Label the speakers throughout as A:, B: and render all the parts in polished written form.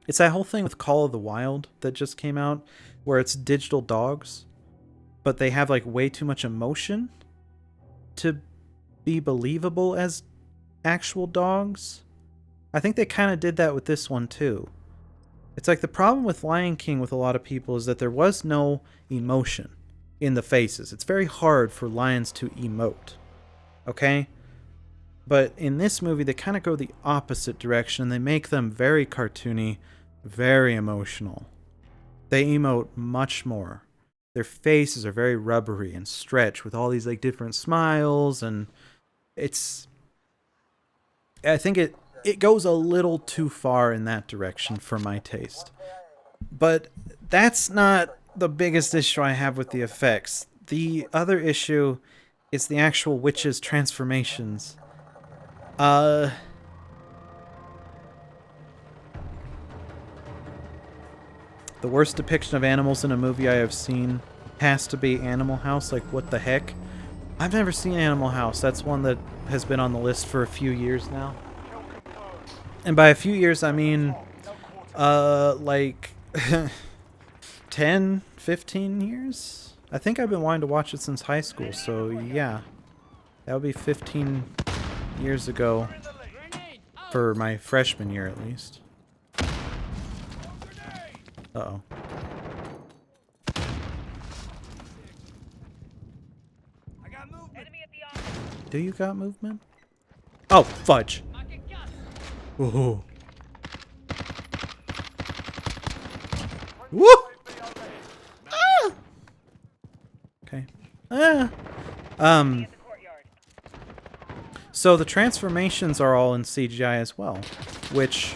A: It's that whole thing with Call of the Wild that just came out, where it's digital dogs, but they have like way too much emotion to be believable as actual dogs. I think they kind of did that with this one too. It's like the problem with Lion King with a lot of people is that there was no emotion in the faces. It's very hard for lions to emote. Okay? But in this movie, they kind of go the opposite direction. They make them very cartoony, very emotional. They emote much more. Their faces are very rubbery and stretch with all these like different smiles, and it's I think it goes a little too far in that direction for my taste. But that's not the biggest issue I have with the effects. The other issue is the actual witches' transformations. Uh the worst depiction of animals in a movie I have seen has to be Animal House. Like, what the heck? I've never seen Animal House. That's one that has been on the list for a few years now. And by a few years, I mean, like 10, 15 years? I think I've been wanting to watch it since high school, so yeah. That would be 15 years ago for my freshman year, at least. Uh-oh. Do you got movement? Oh, fudge. Whoa. Woo! Ah! Okay. Ah! So the transformations are all in CGI as well, which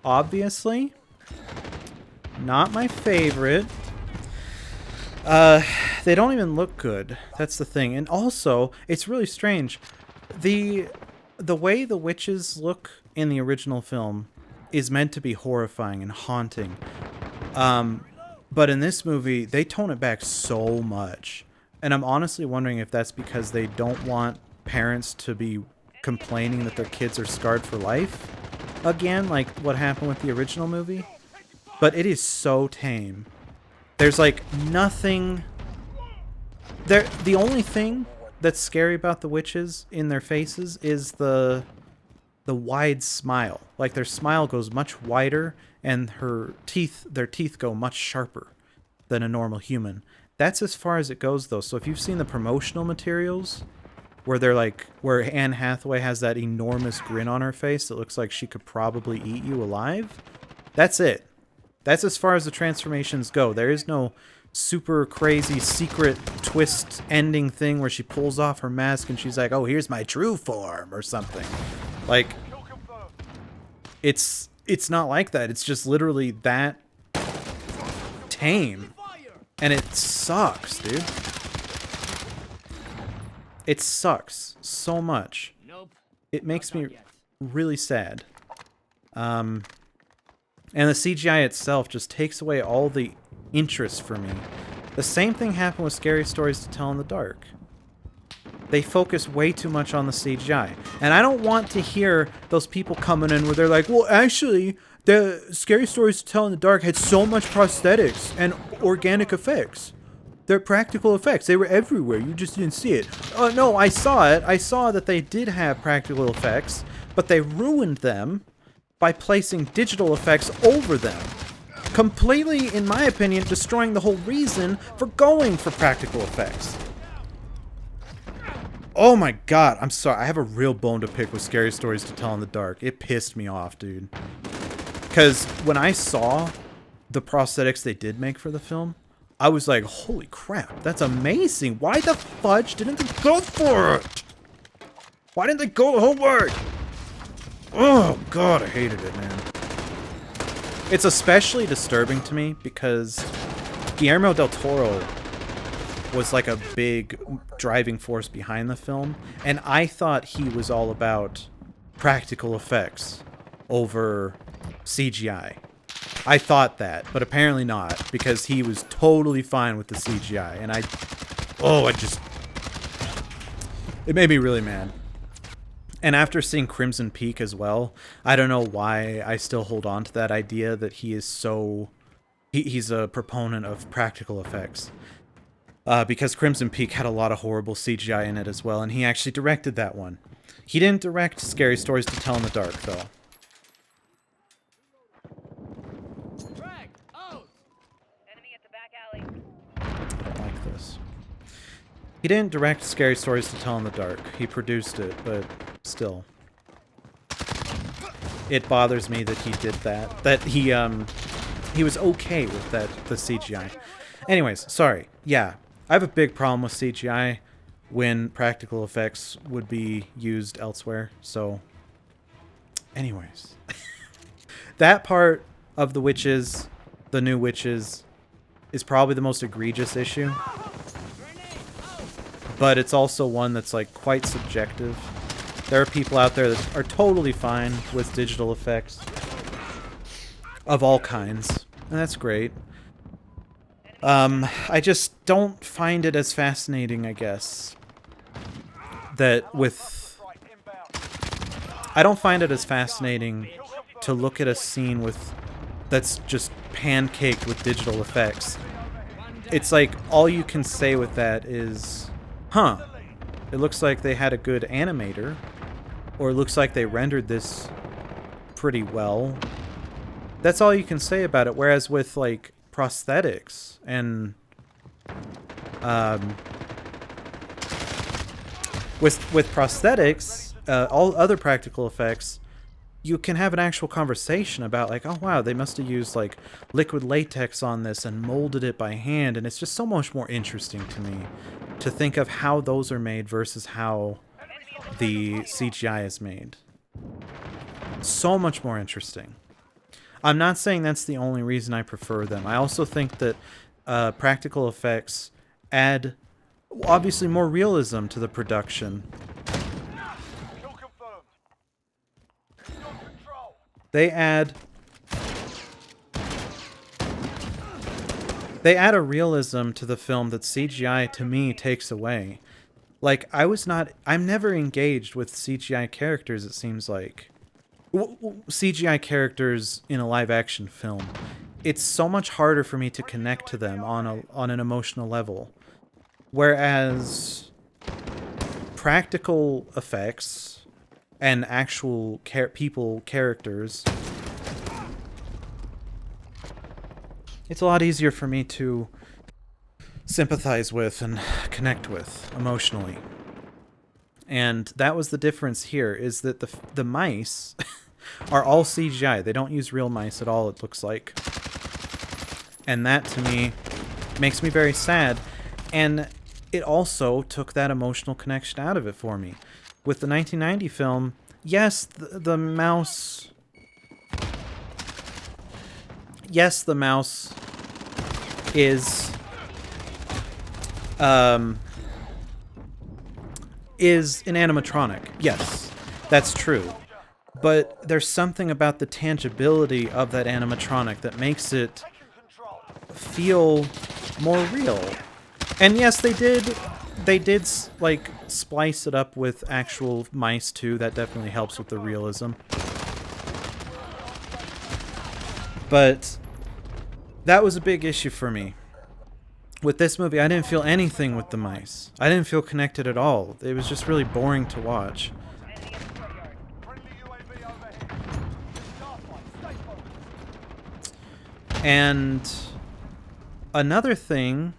A: obviously not my favorite. They don't even look good. That's the thing. And also, it's really strange. The way the witches look in the original film is meant to be horrifying and haunting. But in this movie, they tone it back so much. And I'm honestly wondering if that's because they don't want parents to be complaining that their kids are scarred for life again, like what happened with the original movie. But it is so tame. There's like nothing there. The only thing that's scary about the witches in their faces is the wide smile. Like their smile goes much wider and their teeth go much sharper than a normal human. That's as far as it goes though. So if you've seen the promotional materials where Anne Hathaway has that enormous grin on her face that looks like she could probably eat you alive, that's it. That's as far as the transformations go. There is no super crazy secret twist ending thing where she pulls off her mask and she's like, oh, here's my true form or something. Like, it's not like that. It's just literally that tame. And it sucks, dude. It sucks so much. It makes me really sad. And the CGI itself just takes away all the interest for me. The same thing happened with Scary Stories to Tell in the Dark. They focus way too much on the CGI. And I don't want to hear those people coming in where they're like, well, actually, the Scary Stories to Tell in the Dark had so much prosthetics and organic effects. They're practical effects. They were everywhere. You just didn't see it. No, I saw it. I saw that they did have practical effects, but they ruined them by placing digital effects over them. Completely, in my opinion, destroying the whole reason for going for practical effects. Oh my god, I'm sorry. I have a real bone to pick with Scary Stories to Tell in the Dark. It pissed me off, dude. Because when I saw the prosthetics they did make for the film, I was like, holy crap, that's amazing. Why the fudge didn't they go for it? Why didn't they go the whole way? Oh god, I hated it, man. It's especially disturbing to me because Guillermo del Toro was like a big driving force behind the film, and I thought he was all about practical effects over CGI. I thought that, but apparently not, because he was totally fine with the CGI, and it made me really mad. And after seeing Crimson Peak as well, I don't know why I still hold on to that idea that he is so... He's a proponent of practical effects. Because Crimson Peak had a lot of horrible CGI in it as well, and he actually directed that one. He didn't direct Scary Stories to Tell in the Dark, though.
B: Enemy at the back alley.
A: I don't like this. He didn't direct Scary Stories to Tell in the Dark. He produced it, but still. It bothers me that he did that. That he was okay with the CGI. Anyways, sorry. Yeah, I have a big problem with CGI when practical effects would be used elsewhere, so... Anyways. That part of the Witches, the new Witches, is probably the most egregious issue. But it's also one that's, like, quite subjective. There are people out there that are totally fine with digital effects of all kinds, and that's great. I just don't find it as fascinating, I guess, that with... I don't find it as fascinating to look at a scene with that's just pancaked with digital effects. It's like, all you can say with that is, huh, it looks like they had a good animator, or it looks like they rendered this pretty well. That's all you can say about it, whereas with, like, prosthetics and with prosthetics, all other practical effects, you can have an actual conversation about, like, oh wow, they must have used, like, liquid latex on this and molded it by hand, and it's just so much more interesting to me to think of how those are made versus how the CGI is made. So much more interesting. I'm not saying that's the only reason I prefer them. I also think that practical effects add, obviously, more realism to the production. They add a realism to the film that CGI, to me, takes away. Like, I'm never engaged with CGI characters, it seems like. CGI characters in a live-action film. It's so much harder for me to connect to them on an emotional level. Whereas practical effects and actual characters, it's a lot easier for me to sympathize with and connect with emotionally. And that was the difference here, is that the mice are all CGI. They don't use real mice at all, it looks like. And that, to me, makes me very sad. And it also took that emotional connection out of it for me. With the 1990 film, yes, the mouse... Yes, the mouse is an animatronic. Yes, that's true. But there's something about the tangibility of that animatronic that makes it feel more real. And yes, they did like splice it up with actual mice too. That definitely helps with the realism. But that was a big issue for me. With this movie, I didn't feel anything with the mice. I didn't feel connected at all. It was just really boring to watch. And another thing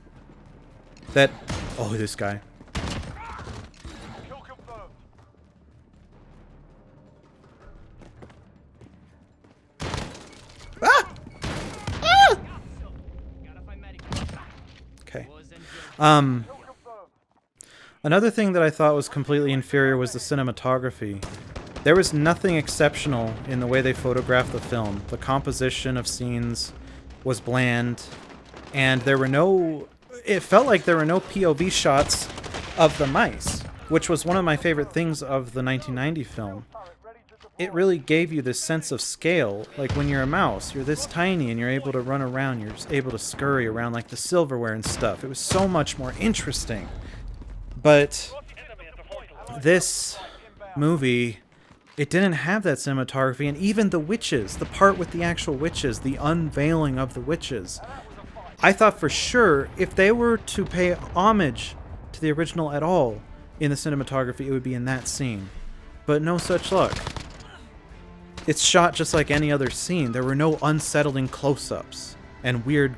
A: that... Oh, this guy. Ah! Ah! Okay. Another thing that I thought was completely inferior was the cinematography. There was nothing exceptional in the way they photographed the film. The composition of scenes was bland, and there were no... It felt like there were no POV shots of the mice, which was one of my favorite things of the 1990 film. It really gave you this sense of scale. Like, when you're a mouse, you're this tiny and you're able to run around, you're able to scurry around like the silverware and stuff. It was so much more interesting. But this movie, it didn't have that cinematography, and even the witches, the part with the actual witches, the unveiling of the witches. I thought for sure if they were to pay homage to the original at all in the cinematography, it would be in that scene. But no such luck. It's shot just like any other scene. There were no unsettling close-ups and weird,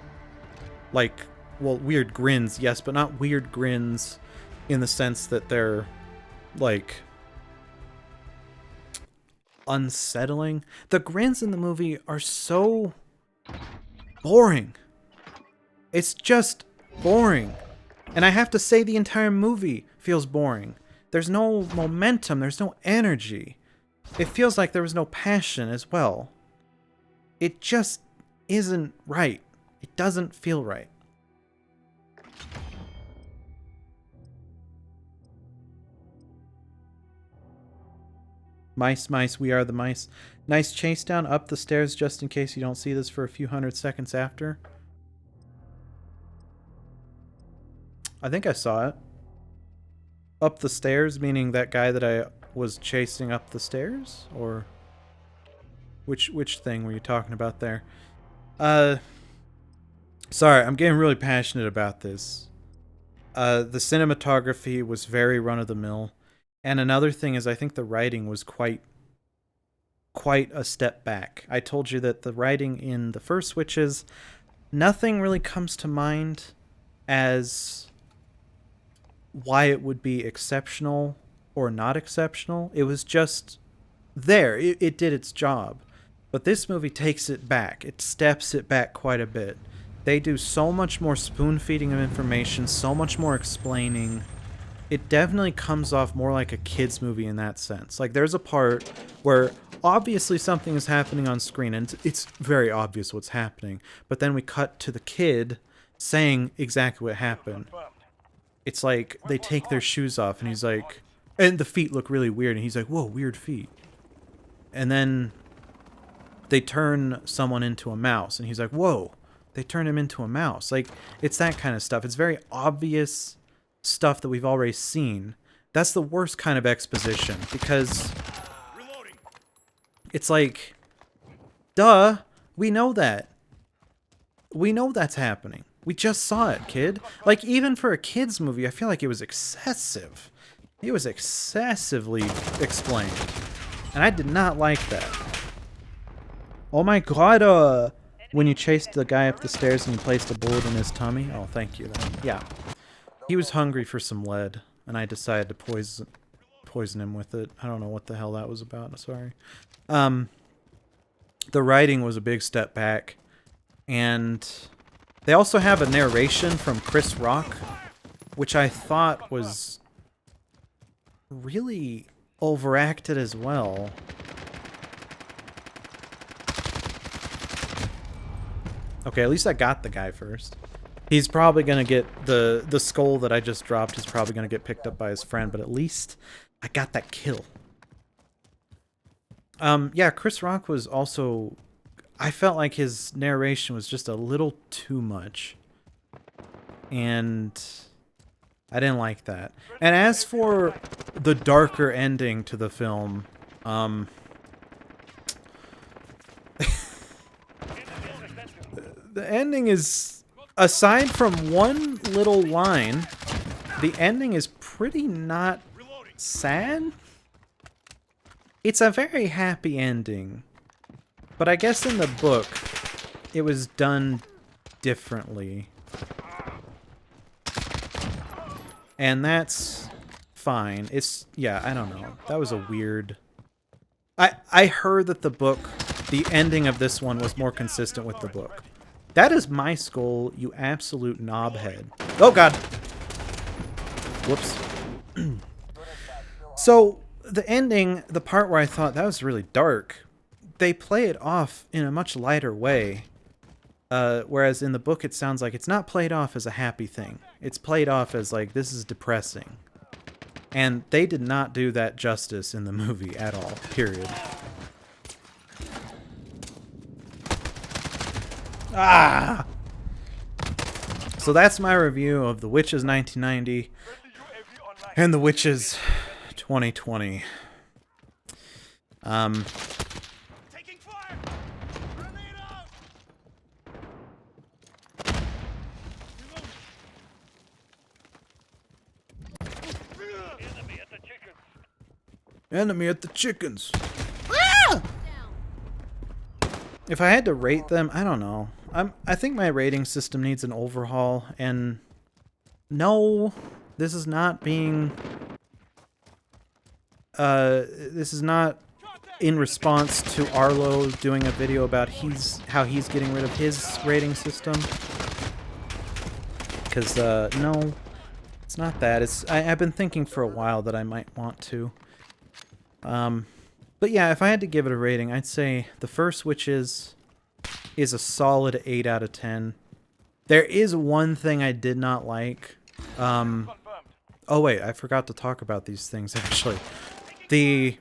A: like, well, weird grins, yes, but not weird grins in the sense that they're, like, unsettling. The grins in the movie are so boring. It's just boring. And I have to say the entire movie feels boring. There's no momentum, there's no energy. It feels like there was no passion as well. It just isn't right. It doesn't feel right. Mice, mice, we are the mice. Nice chase down up the stairs just in case you don't see this for a few hundred seconds after. I think I saw it. Up the stairs, meaning that guy that I was chasing up the stairs? Or which thing were you talking about there? Sorry, I'm getting really passionate about this. The cinematography was very run-of-the-mill. And another thing is I think the writing was quite a step back. I told you that the writing in the first Witches, nothing really comes to mind as why it would be exceptional or not exceptional. It was just there. It did its job. But this movie takes it back. It steps it back quite a bit. They do so much more spoon-feeding of information, so much more explaining. It definitely comes off more like a kid's movie in that sense. Like, there's a part where obviously something is happening on screen, and it's very obvious what's happening. But then we cut to the kid saying exactly what happened. It's like they take their shoes off, and he's like, and the feet look really weird, and he's like, whoa, weird feet. And then they turn someone into a mouse, and he's like, whoa, they turn him into a mouse. Like, it's that kind of stuff. It's very obvious stuff that we've already seen. That's the worst kind of exposition, because it's like, duh, we know that. We know that's happening. We just saw it, kid. Like, even for a kid's movie, I feel like it was excessive. It was excessively explained. And I did not like that. Oh my god, when you chased the guy up the stairs and you placed a bullet in his tummy. Oh, thank you. Yeah. He was hungry for some lead, and I decided to poison him with it. I don't know what the hell that was about. I'm sorry. The writing was a big step back, and they also have a narration from Chris Rock, which I thought was really overacted as well. Okay, at least I got the guy first. He's probably going to get the skull that I just dropped is probably going to get picked up by his friend, but at least I got that kill. Yeah, Chris Rock was also, I felt like his narration was just a little too much. And I didn't like that. And as for the darker ending to the film, the ending is, aside from one little line, the ending is pretty not sad. It's a very happy ending. But I guess in the book, it was done differently. And that's fine. It's, yeah, I don't know. That was a weird... I heard that the book, the ending of this one was more consistent with the book. That is my skull, you absolute knobhead. Oh, God. Whoops. So, the ending, the part where I thought that was really dark, they play it off in a much lighter way. Whereas in the book, it sounds like it's not played off as a happy thing. It's played off as like, this is depressing. And they did not do that justice in the movie at all, period. Ah! So that's my review of The Witches 1990 and The Witches 2020.
C: Taking fire! Grenade out!
B: Enemy at the chickens.
A: Enemy at the chickens. If I had to rate them, I don't know. I think my rating system needs an overhaul, and no, this is not being this is not in response to Arlo doing a video about how he's getting rid of his rating system. Because no, it's not that. I've been thinking for a while that I might want to. But yeah, if I had to give it a rating, I'd say The First Witches is a solid 8 out of 10. There is one thing I did not like.
C: Confirmed.
A: Oh wait, I forgot to talk about these things actually. The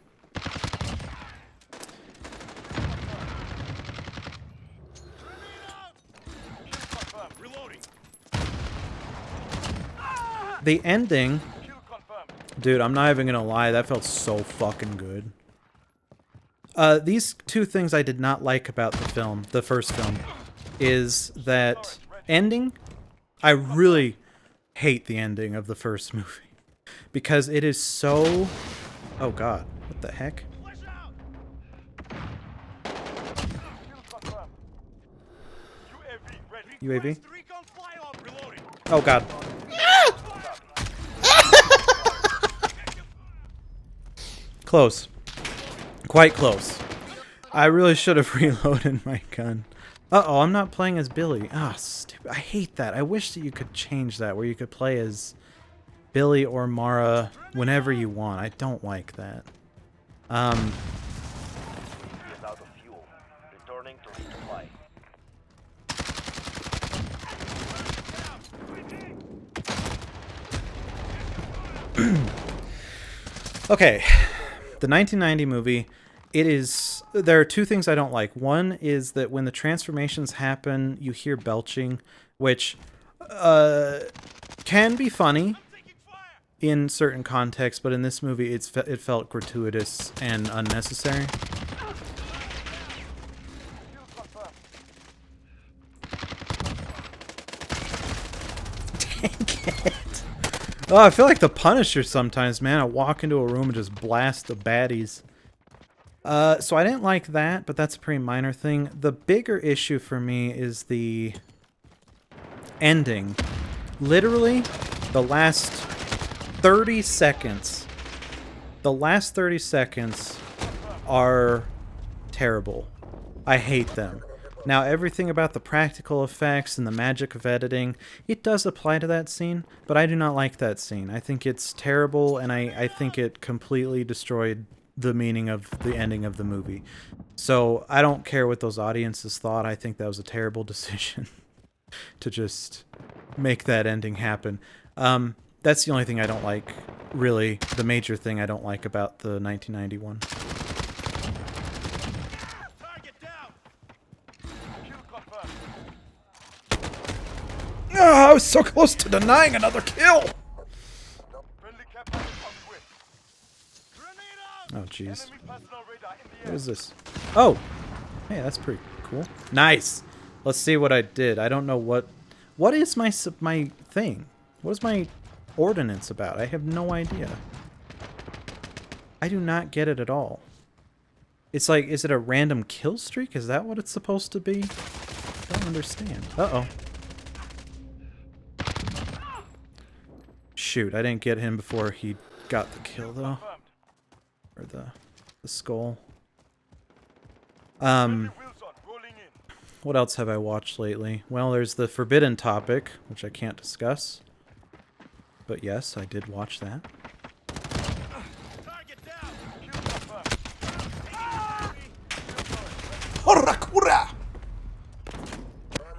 C: Confirmed. Reloading.
A: the ending,
C: Kill confirmed.
A: dude, I'm not even gonna lie, that felt so fucking good. These two things I did not like about the first film, is that ending. I really hate the ending of the first movie because it is so. Oh god, what the heck?
C: Flash out! Kill confirmed. UAV ready.
A: UAV?
C: Request recon flyout. Reloading.
A: Oh god. Close. Quite close. I really should have reloaded my gun. Uh-oh, I'm not playing as Billy. Ah, stupid. I hate that. I wish that you could change that, where you could play as Billy or Mara whenever you want. I don't like that.
D: Is out of fuel. Returning to resupply.
A: Okay. The 1990 movie, there are two things I don't like. One is that when the transformations happen, you hear belching, which can be funny
C: Taking fire!
A: in certain contexts, but in this movie it felt gratuitous and unnecessary.
C: Kill confirmed.
A: Oh, I feel like the Punisher sometimes, man. I walk into a room and just blast the baddies. So I didn't like that, but that's a pretty minor thing. The bigger issue for me is the ending. Literally, the last 30 seconds. The last 30 seconds are terrible. I hate them. Now, everything about the practical effects and the magic of editing, it does apply to that scene, but I do not like that scene. I think it's terrible, and I think it completely destroyed the meaning of the ending of the movie. So I don't care what those audiences thought. I think that was a terrible decision to just make that ending happen. That's the only thing I don't like, really, the major thing I don't like about the 1991.
C: Target down! Kill confirmed.
A: Oh, I was so close to denying another kill!
C: Friendly cap package on the way. Grenade out!
A: Oh, jeez.
C: Enemy personal radar in the
A: What
C: air.
A: is this? Oh! Hey, that's pretty cool. Nice! Let's see what I did. I don't know what... What is my thing? What is my ordinance about? I have no idea. I do not get it at all. It's like, is it a random kill streak? Is that what it's supposed to be? I don't understand. Uh-oh. Shoot, I didn't get him before he got the kill, though.
C: Confirmed.
A: Or the skull.
C: Wilson, rolling in.
A: What else have I watched lately? Well, there's the Forbidden Topic, which I can't discuss. But yes, I did watch that.
C: Target down! Kill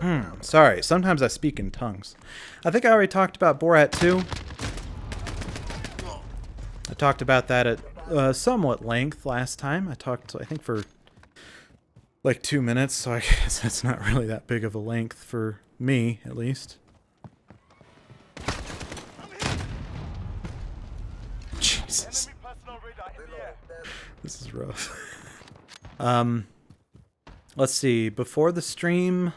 C: confirmed.
A: Sorry, sometimes I speak in tongues. I think I already talked about Borat 2. I talked about that at somewhat length last time. I talked, I think, for like 2 minutes, so I guess that's not really that big of a length for me, at least. Jesus.
C: Enemy personal radar in the air.
A: This is rough. Let's see. Before the stream,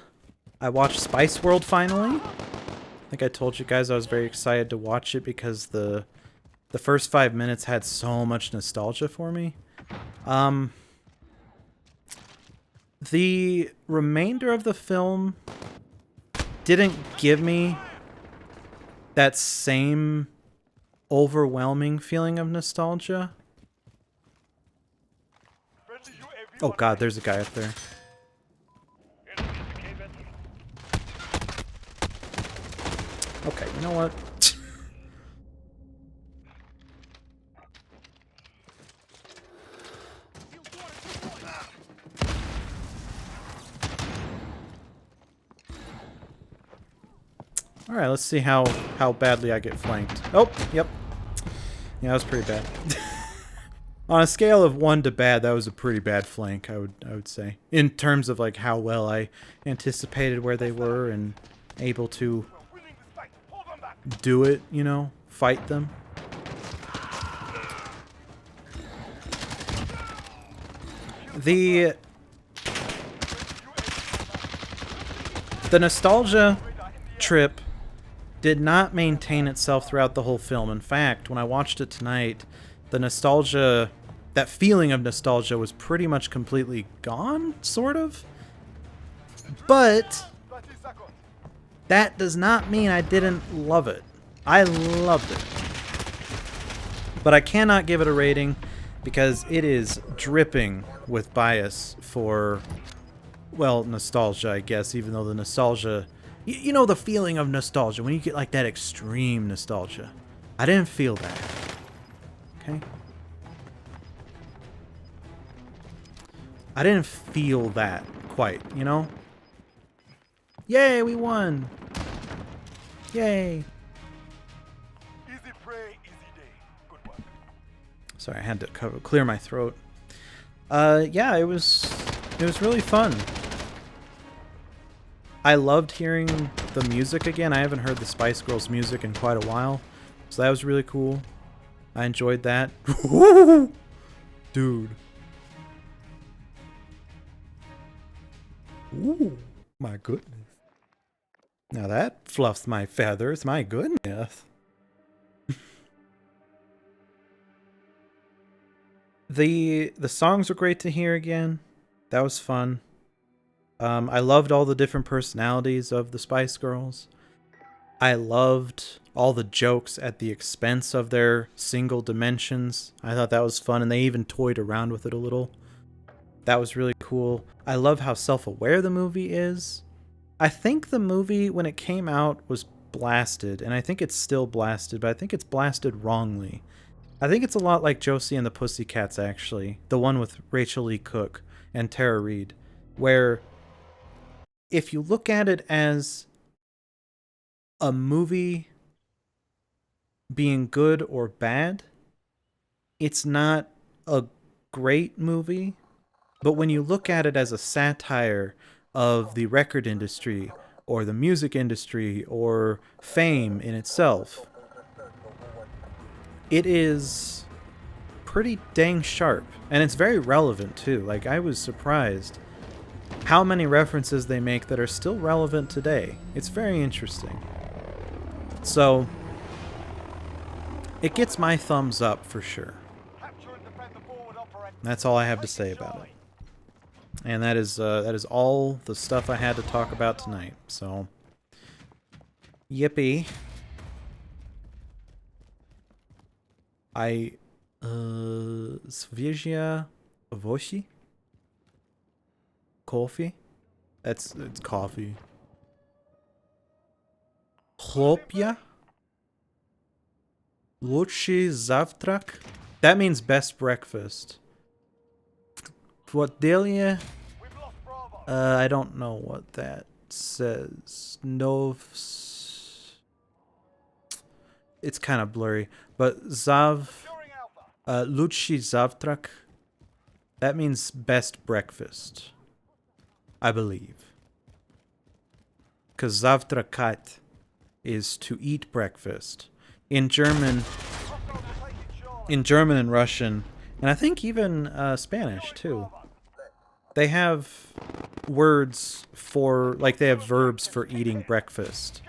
A: I watched Spice World finally. I think I told you guys I was very excited to watch it because the first 5 minutes had so much nostalgia for me. The remainder of the film didn't give me that same overwhelming feeling of nostalgia.
C: Friendly UAV
A: Oh god, there's a guy up there.
D: Enemy at the cave entry.
A: Okay, you know what? Alright, let's see how badly I get flanked. Oh, yep. Yeah, that was pretty bad. On a scale of 1 to bad, that was a pretty bad flank, I would say. In terms of like how well I anticipated where they were and able to
C: We're winning this fight. Hold on back.
A: do it, you know, fight them. The nostalgia trip did not maintain itself throughout the whole film. In fact, when I watched it tonight, the nostalgia, that feeling of nostalgia was pretty much completely gone, sort of. But
C: 30 seconds.
A: that does not mean I didn't love it. I loved it. But I cannot give it a rating because it is dripping with bias for, well, nostalgia, I guess, even though the nostalgia... You know the feeling of nostalgia, when you get like that extreme nostalgia. I didn't feel that. Okay? I didn't feel that quite, you know? Yay, we won! Yay!
C: Easy prey, easy day. Good work.
A: Sorry, I had to clear my throat. Yeah, it was really fun. I loved hearing the music again. I haven't heard the Spice Girls music in quite a while, so that was really cool. I enjoyed that. Dude. Ooh, my goodness. Now that fluffs my feathers, my goodness. The songs were great to hear again. That was fun. I loved all the different personalities of the Spice Girls. I loved all the jokes at the expense of their single dimensions. I thought that was fun, and they even toyed around with it a little. That was really cool. I love how self-aware the movie is. I think the movie, when it came out, was blasted, and I think it's still blasted, but I think it's blasted wrongly. I think it's a lot like Josie and the Pussycats, actually. The one with Rachel Lee Cook and Tara Reid, where if you look at it as a movie being good or bad, it's not a great movie. But when you look at it as a satire of the record industry or the music industry or fame in itself, it is pretty dang sharp. And it's very relevant too. Like, I was surprised how many references they make that are still relevant today. It's very interesting. So, it gets my thumbs up for sure.
C: Capture and defend the forward operator.
A: That's all I have to say about it. And that is all the stuff I had to talk about tonight. So, yippee. Svieżia owoci? Coffee? It's coffee. Chlopia? Lepszy zawtrak? That means best breakfast. Płodelie?
C: We've lost Bravo.
A: I don't know what that says. It's kind of blurry. But
C: Securing Alpha.
A: Lepszy zawtrak? That means best breakfast. I believe. Because zawtrakat is to eat breakfast. In German,
C: Hostiles are taking Charlie.
A: and Russian, And I think even Spanish, too. They have words for, like, they have verbs for eating breakfast.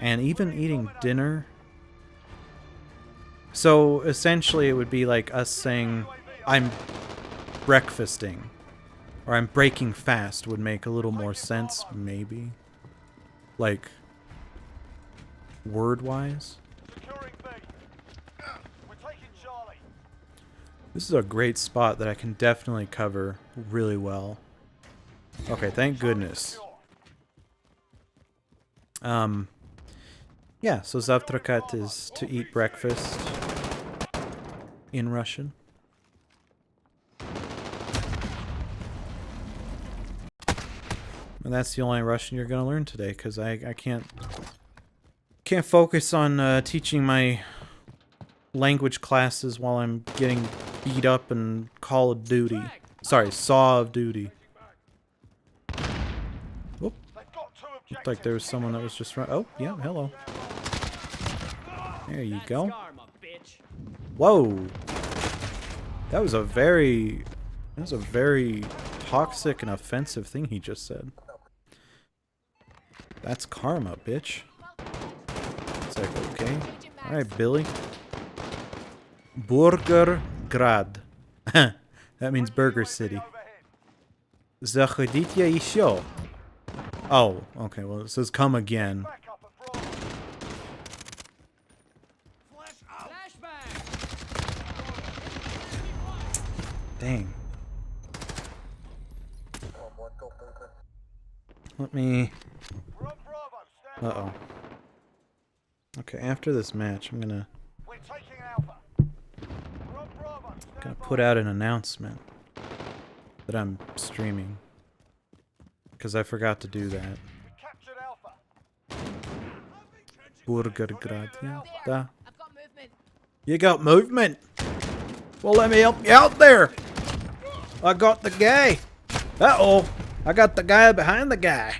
A: And even eating dinner. So, essentially, it would be like us saying, I'm breakfasting. Or I'm breaking fast would make a little more sense, maybe. Like, word-wise.
C: Securing B. We're taking Charlie.
A: This is a great spot that I can definitely cover really well. Okay, thank goodness. Yeah, so zavtrakat is to eat breakfast in Russian. And that's the only Russian you're gonna learn today, because I can't focus on teaching my language classes while I'm getting beat up in Call of Duty. Sorry, Saw of Duty. Whoop.
C: They've got 2 objectives.
A: Looked like there was someone that was just run. Oh, yeah, hello. There you go. Whoa. That was a very toxic and offensive thing he just said. That's karma, bitch. It's like, okay. Alright, Billy. Burgergrad. That means Burger City. Zachoditya еще. Oh, okay, well it says come again.
C: Back up at Bravo.
A: Dang. Let me...
C: We're on Bravo. Stand by.
A: Uh-oh. Okay, after this match, I'm gonna
C: We're taking Alpha. We're on Bravo. Stand by.
A: put out an announcement that I'm streaming. Because I forgot to do that.
C: We captured Alpha.
A: Burgergrad. Yeah, da.
B: I've got movement.
A: You got movement? Well, let me help you out there. I got the guy. Uh-oh. I got the guy behind the guy.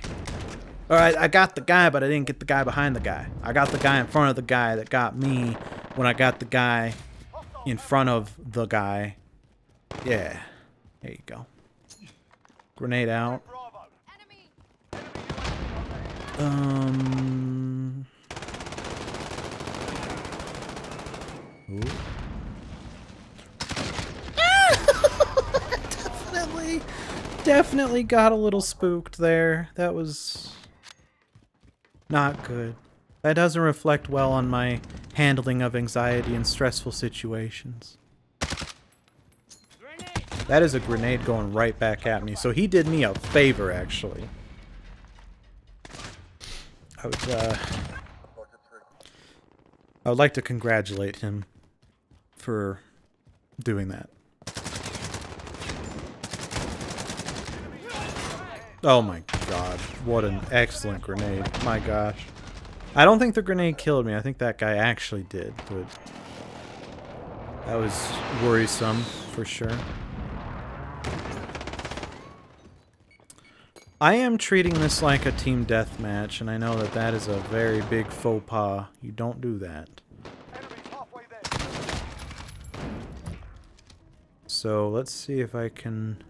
A: Alright, I got the guy, but I didn't get the guy behind the guy. I got the guy in front of the guy that got me when I got the guy in front of the guy. Yeah. There you go. Grenade out.
C: Bravo.
B: Enemy.
A: Ooh. Definitely got a little spooked there. That was not good. That doesn't reflect well on my handling of anxiety in stressful situations. That is a grenade going right back at me. So he did me a favor, actually. I would like to congratulate him for doing that. Oh my god, what an excellent grenade. My gosh. I don't think the grenade killed me. I think that guy actually did, but that was worrisome for sure. I am treating this like a team deathmatch, and I know that that is a very big faux pas. You don't do that.
C: Enemy's halfway there.
A: So let's see if I can...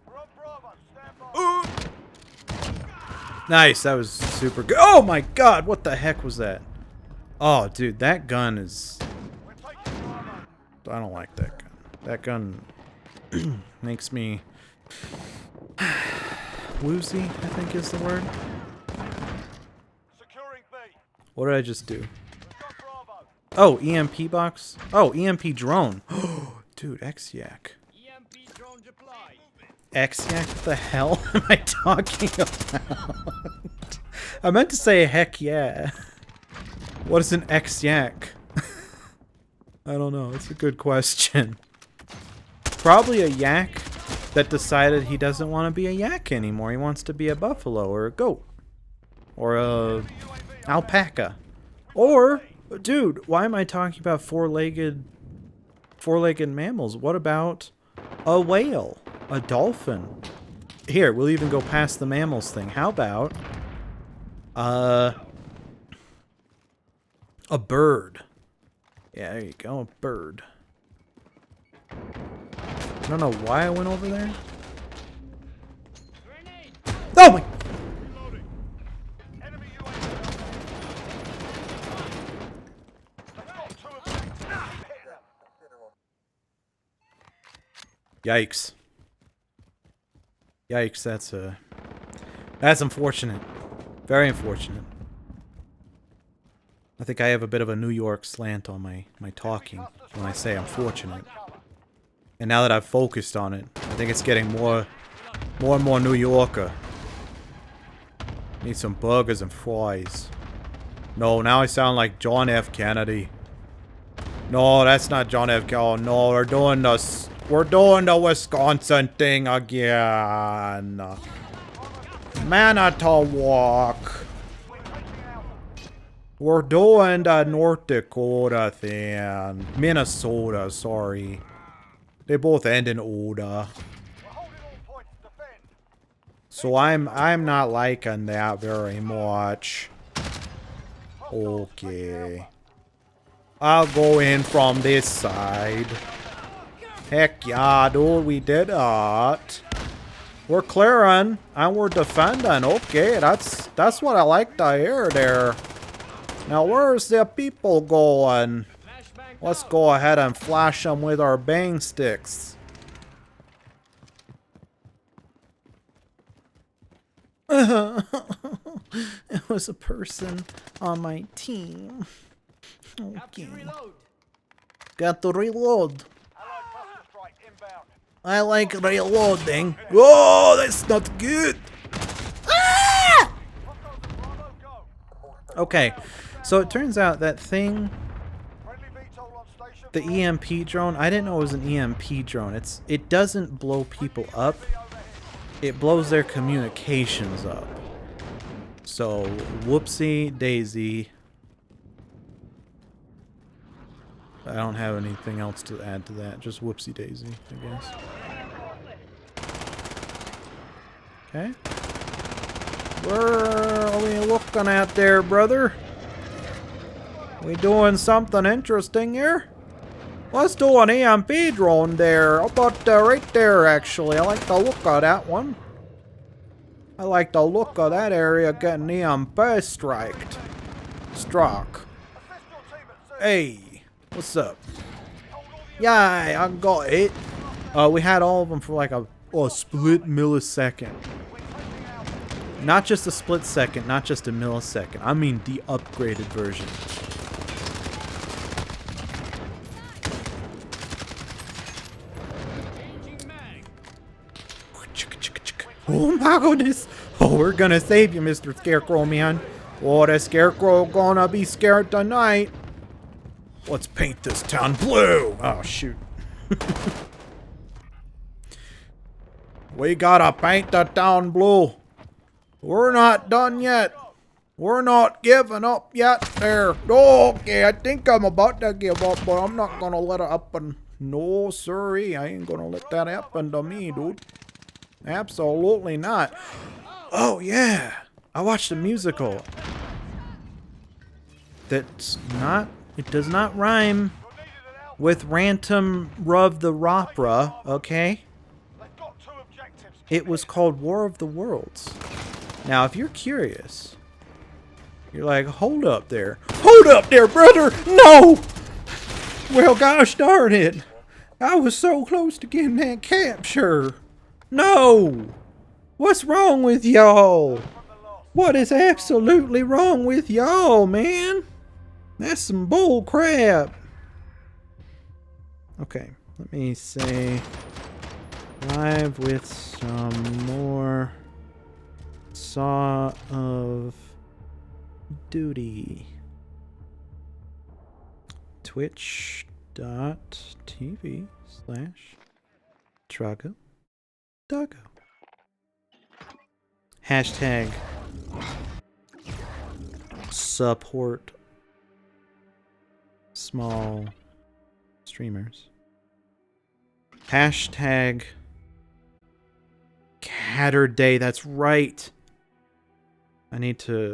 C: We're on Bravo. Stand by.
A: Nice, that was super good. Oh my god, what the heck was that? Oh, dude, that gun is...
C: We're taking Bravo.
A: I don't like that gun. That gun makes me... woozy, I think is the word.
C: Securing B.
A: What did I just do?
C: We've got Bravo.
A: Oh, EMP box? Oh, EMP drone. Dude, X-Yak.
D: EMP drone deployed.
A: X-Yak? What the hell am I talking about? I meant to say heck yeah. What is an X-Yak? I don't know. It's a good question. Probably a yak that decided he doesn't want to be a yak anymore. He wants to be a buffalo or a goat. Or a alpaca. Or, dude, why am I talking about four-legged mammals? What about a whale? A dolphin? Here, we'll even go past the mammals thing. How about a bird? Yeah, there you go, a bird. I don't know why I went over there.
D: Grenade!
A: Oh my!
C: Reloading. Enemy UAV. They've got two objectives. Hit them.
A: Yikes. Yikes, that's unfortunate. Very unfortunate. I think I have a bit of a New York slant on my talking when I say unfortunate. And now that I've focused on it, I think it's getting more and more New Yorker. Need some burgers and fries. No, now I sound like John F. Kennedy. No, that's not John F. Kennedy. No, we're doing the Wisconsin thing again. Manitowoc. We're doing the North Dakota thing. Minnesota, sorry. They both end in Oda.
C: We're holding all points. Defend.
A: So I'm not liking that very much. Okay. I'll go in from this side. Heck yeah, dude, we did it. We're clearing and we're defending. Okay, that's what I like to hear there. Now where's the people going?
D: Flashbang
A: Let's
D: out.
A: go ahead and flash them with our bang sticks. It was a person on my team. Okay.
D: Capture reload.
A: Got to reload.
C: Allied cluster strike inbound.
A: I like reloading. Whoa, that's not good. Ah!
C: Hostiles at Bravo, go.
A: Okay, so it turns out that thing,
C: Friendly VTOL on station.
A: the EMP drone, I didn't know it was an EMP drone. It doesn't blow people up. It blows their communications up. So, whoopsie daisy. I don't have anything else to add to that. Just whoopsie daisy, I guess. Okay. Where are we looking at there, brother? We doing something interesting here? Let's do an EMP drone there. How about right there, actually? I like the look of that one. I like the look of that area getting EMP striked. Struck.
C: Assist your team at sea.
A: Hey, what's up? Yeah, I got it. We had all of them for like a split millisecond. Not just a split second, not just a millisecond. I mean the upgraded version.
D: Changing mag.
A: Oh my goodness! Oh, we're gonna save you, Mr. Scarecrow man. Oh, the Scarecrow gonna be scared tonight. Let's paint this town blue. Oh shoot. We gotta paint the town blue. We're not done yet. We're not giving up yet there. Okay, I think I'm about to give up, but I'm not gonna let it happen. No, sorry, I ain't gonna let that happen to me, dude. Absolutely not. Oh, yeah. I watched a musical. That's not, it does not rhyme with Rantum Rub the Ropra, okay?
C: They've got two objectives.
A: It was called War of the Worlds. Now, if you're curious, you're like, hold up there. Hold up there, brother! No! Well, gosh darn it. I was so close to getting that capture. No! What's wrong with y'all? What is absolutely wrong with y'all, man? That's some bull crap. Okay, let me say live with some more Saw of Duty. Twitch.tv/Trago Doggo. Hashtag support small streamers. Hashtag Catterday. That's right. I need to